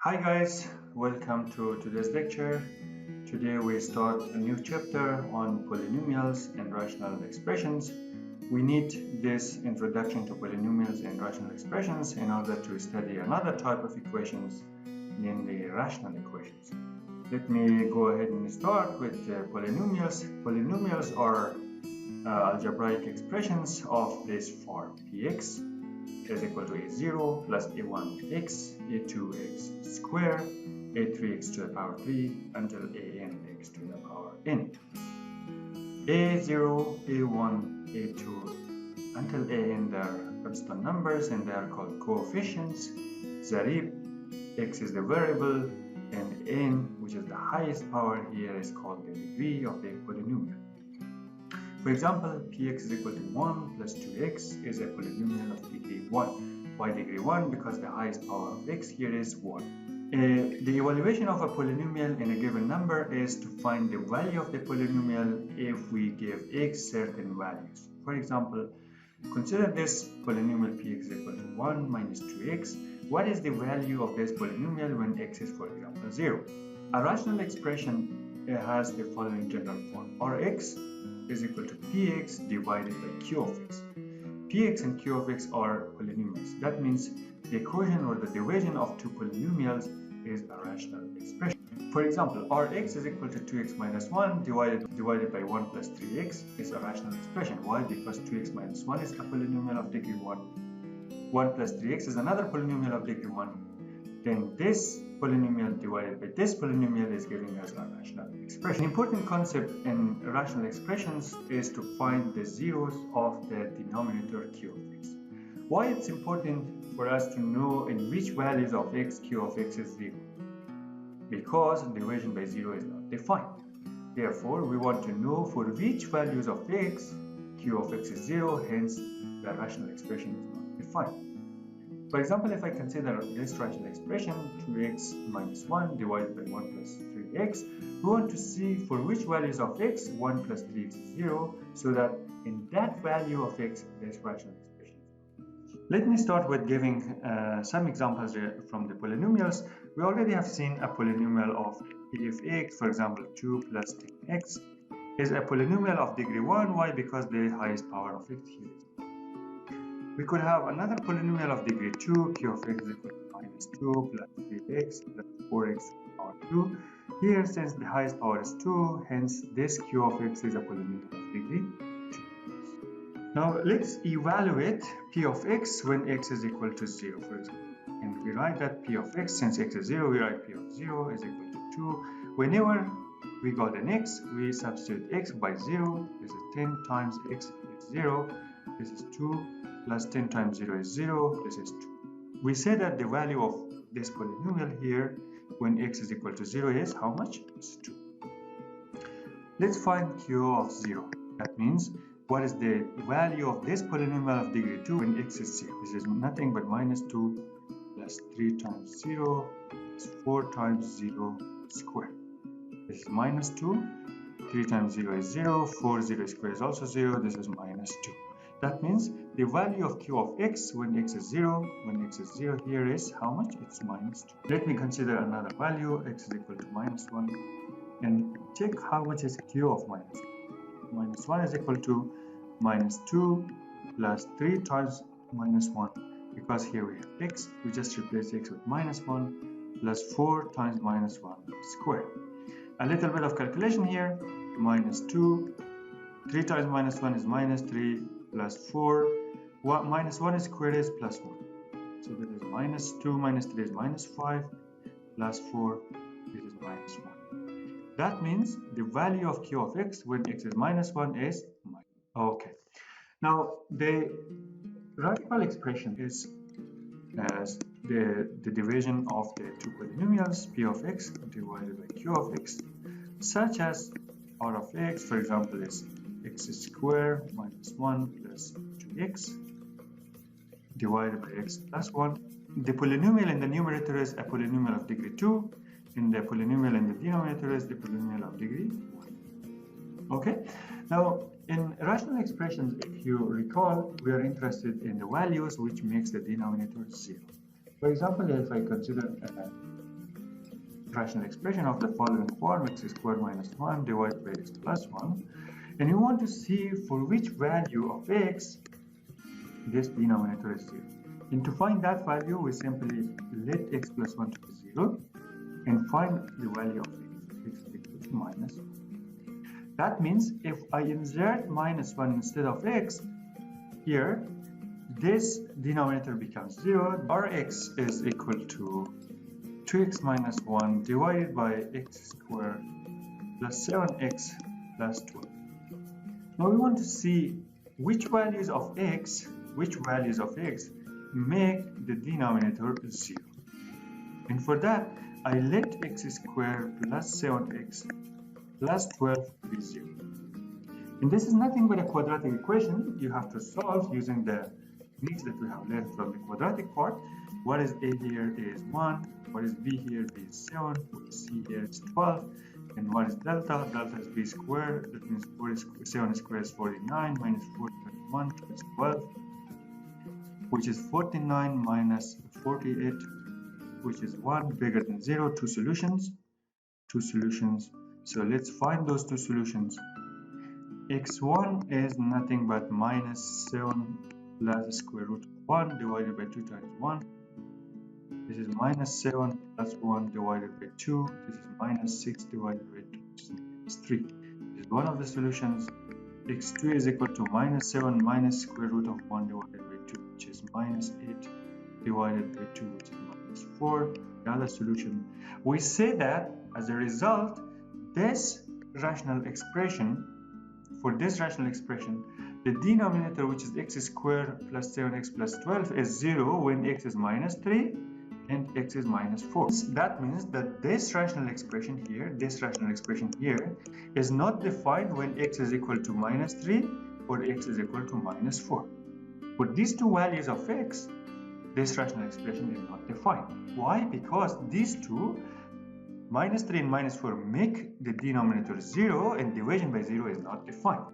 Hi guys, welcome to today's lecture. Today we start a new chapter on polynomials and rational expressions. We need this introduction to polynomials and rational expressions in order to study another type of equations, namely rational equations. Let me go ahead and start with polynomials. Polynomials are algebraic expressions of this form: px is equal to a0 plus a1x, a2x squared, a3x to the power 3 until anx to the power n. a0, a1, a2 until an, they are constant numbers and they are called coefficients. Zarib, x is the variable, and n, which is the highest power here, is called the degree of the polynomial. For example, px is equal to 1 plus 2x is a polynomial of degree 1. Why degree 1? Because the highest power of x here is 1. The evaluation of a polynomial in a given number is to find the value of the polynomial if we give x certain values. For example, consider this polynomial px is equal to 1 minus 2x. What is the value of this polynomial when x is, for example, 0? A rational expression has the following general form: Rx is equal to px divided by q of x. Px and q of x are polynomials. That means the equation or the division of two polynomials is a rational expression. For example, Rx is equal to 2x minus 1 divided by 1 plus 3x is a rational expression. Why? Because 2x minus 1 is a polynomial of degree 1. 1 plus 3x is another polynomial of degree 1. Then this polynomial divided by this polynomial is giving us a rational expression. An important concept in rational expressions is to find the zeros of the denominator q of x. Why it's important for us to know in which values of x q of x is 0? Because division by 0 is not defined. Therefore, we want to know for which values of x q of x is 0, hence the rational expression is not defined. For example, if I consider this rational expression 2x minus 1 divided by 1 plus 3x, we want to see for which values of x 1 plus 3x is 0, so that in that value of x, this rational expression is 0. Let me start with giving some examples from the polynomials. We already have seen a polynomial of p of x, for example 2 plus 10x, is a polynomial of degree 1. Why? Because the highest power of x here is 1. We could have another polynomial of degree 2, q of x is equal to minus 2 plus 3x plus 4x to the power 2. Here, since the highest power is 2, hence this q of x is a polynomial of degree 2. Now, let's evaluate p of x when x is equal to 0, for example. And we write that p of x, since x is 0, we write p of 0 is equal to 2. Whenever we got an x, we substitute x by 0. This is 10 times x is 0. This is 2. Plus 10 times 0 is 0, this is 2. We say that the value of this polynomial here when x is equal to 0 is how much? It's 2. Let's find q of 0. That means what is the value of this polynomial of degree 2 when x is 0? This is nothing but minus 2 plus 3 times 0 is 4 times 0 squared. This is minus 2, 3 times 0 is 0, 4 0 squared is also 0, this is minus 2. That means the value of q of x when x is 0, here is how much? It's minus 2. Let me consider another value, x is equal to minus 1, and check how much is q of minus 1. Minus 1 is equal to minus 2 plus 3 times minus 1. Because here we have x, we just replace x with minus 1 plus 4 times minus 1 squared. A little bit of calculation here, minus 2, 3 times minus 1 is minus 3, plus 4, minus 1 squared is plus 1. So that is minus 2 minus 3 is minus 5, plus 4, this is minus 1. That means the value of q of x when x is minus 1 is minus. Okay. Now, the radical expression is as the division of the two polynomials p of x divided by q of x, such as r of x, for example, is x squared minus 1 plus 2x divided by x plus 1. The polynomial in the numerator is a polynomial of degree 2, and the polynomial in the denominator is the polynomial of degree 1. Okay? Now, in rational expressions, if you recall, we are interested in the values which makes the denominator 0. For example, if I consider rational expression of the following form: x squared minus 1 divided by x plus 1. And you want to see for which value of x this denominator is 0. And to find that value, we simply let x plus 1 to be 0 and find the value of x. X is equal to minus 1. That means if I insert minus 1 instead of x here, this denominator becomes 0. Our x is equal to 2x minus 1 divided by x squared plus 7x plus 12. Now we want to see which values of x make the denominator 0. And for that, I let x squared plus 7x plus 12 be 0. And this is nothing but a quadratic equation you have to solve using the techniques that we have learned from the quadratic part. What is a here is 1, what is b here is 7, what is c here is 12, and what is delta? Delta is b squared, that means 7 squared is 49, minus 4 is 21, is 12, which is 49 minus 48, which is 1 bigger than 0, two solutions. So let's find those two solutions. x1 is nothing but minus 7 plus square root of 1 divided by 2 times 1. This is minus 7 plus 1 divided by 2. This is minus 6 divided by 2, which is minus 3. This is one of the solutions. x2 is equal to minus 7 minus square root of 1 divided by 2, which is minus 8 divided by 2, which is minus 4. The other solution. We say that as a result, this rational expression, the denominator, which is x squared plus 7x plus 12, is 0 when x is minus 3 and x is minus 4. That means that this rational expression here is not defined when x is equal to minus 3 or x is equal to minus 4. For these two values of x, this rational expression is not defined. Why? Because these two, minus 3 and minus 4, make the denominator 0 and division by 0 is not defined.